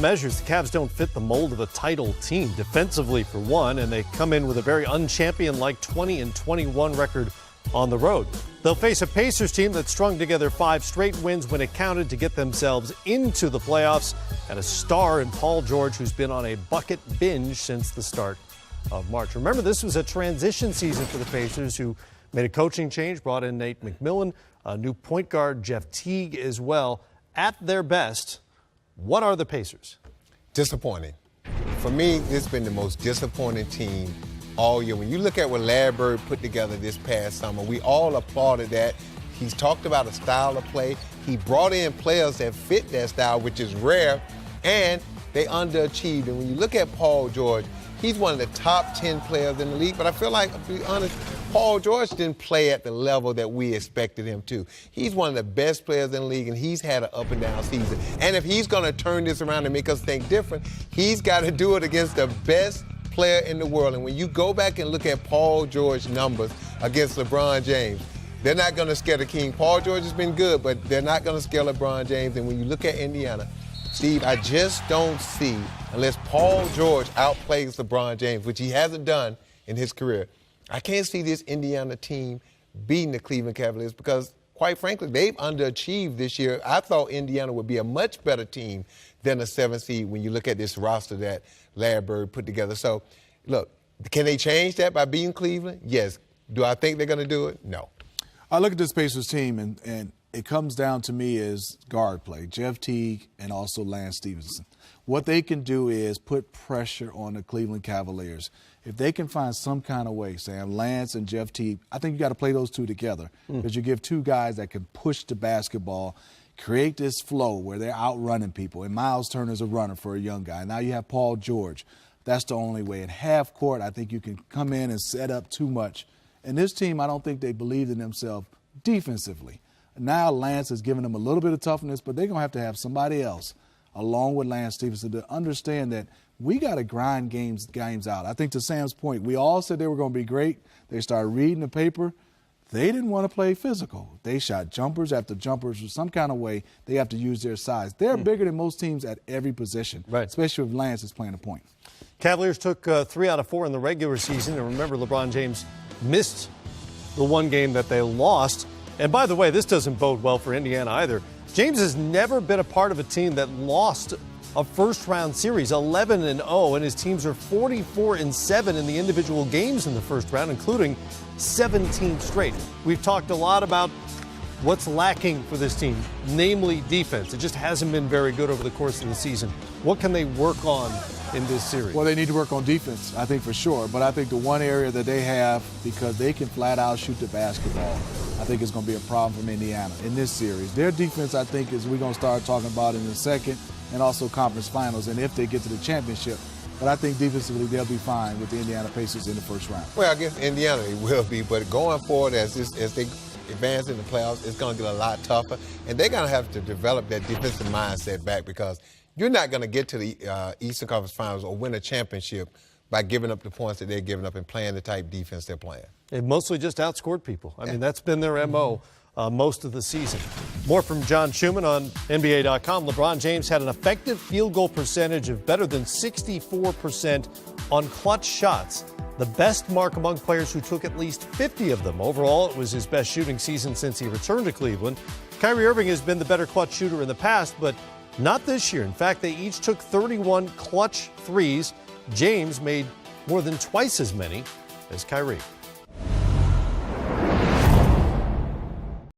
measures, the Cavs don't fit the mold of a title team, defensively for one, and they come in with a very unchampionlike 20-21 record on the road. They'll face a Pacers team that strung together 5 straight wins when it counted to get themselves into the playoffs, and a star in Paul George, who's been on a bucket binge since the start of March. Remember, this was a transition season for the Pacers, who made a coaching change, brought in Nate McMillan, a new point guard, Jeff Teague as well. At their best, what are the Pacers? Disappointing. For me, this has been the most disappointing team all year. When you look at what Larry Bird put together this past summer, we all applauded that. He's talked about a style of play. He brought in players that fit that style, which is rare, and they underachieved. And when you look at Paul George, he's one of the top 10 players in the league, but I feel like, to be honest, Paul George didn't play at the level that we expected him to. He's one of the best players in the league, and he's had an up-and-down season. And if he's going to turn this around and make us think different, he's got to do it against the best player in the world. And when you go back and look at Paul George's numbers against LeBron James, they're not going to scare the king. Paul George has been good, but they're not going to scare LeBron James. And when you look at Indiana, Steve, I just don't see, unless Paul George outplays LeBron James, which he hasn't done in his career, I can't see this Indiana team beating the Cleveland Cavaliers because, quite frankly, they've underachieved this year. I thought Indiana would be a much better team than a 7th seed when you look at this roster that Larry Bird put together. So, look, can they change that by beating Cleveland? Yes. Do I think they're going to do it? No. I look at this Pacers team, and it comes down to me is guard play, Jeff Teague and also Lance Stevenson. What they can do is put pressure on the Cleveland Cavaliers. If they can find some kind of way, Sam, Lance and Jeff Teague, I think you got to play those two together because you give two guys that can push the basketball, create this flow where they're outrunning people. And Miles Turner's a runner for a young guy. Now you have Paul George. That's the only way. In half court, I think you can come in and set up too much. And this team, I don't think they believed in themselves defensively. Now Lance has given them a little bit of toughness, but they're going to have somebody else along with Lance Stevenson to understand that we got to grind games out. I think to Sam's point, we all said they were going to be great. They started reading the paper. They didn't want to play physical. They shot jumpers after jumpers or some kind of way. They have to use their size. They're bigger than most teams at every position, right, especially if Lance is playing a point. Cavaliers took 3 out of 4 in the regular season. And remember, LeBron James missed the one game that they lost. And by the way, this doesn't bode well for Indiana either. James has never been a part of a team that lost a first-round series, 11-0, and his teams are 44-7 in the individual games in the first round, including 17 straight. We've talked a lot about what's lacking for this team, namely defense. It just hasn't been very good over the course of the season. What can they work on in this series? Well, they need to work on defense, I think, for sure. But I think the one area that they have, because they can flat out shoot the basketball, I think it's going to be a problem from Indiana in this series. Their defense, I think, is we're going to start talking about in the second and also conference finals, and if they get to the championship. But I think defensively they'll be fine with the Indiana Pacers in the first round. Well, I guess Indiana they will be, but going forward as they advance in the playoffs, it's going to get a lot tougher, and they're going to have to develop that defensive mindset back because you're not going to get to the Eastern Conference Finals or win a championship by giving up the points that they're giving up and playing the type defense they're playing. They've mostly just outscored people. I mean, that's been their M.O. Most of the season. More from John Schumann on NBA.com. LeBron James had an effective field goal percentage of better than 64% on clutch shots, the best mark among players who took at least 50 of them. Overall, it was his best shooting season since he returned to Cleveland. Kyrie Irving has been the better clutch shooter in the past, but not this year. In fact, they each took 31 clutch threes. James made more than twice as many as Kyrie.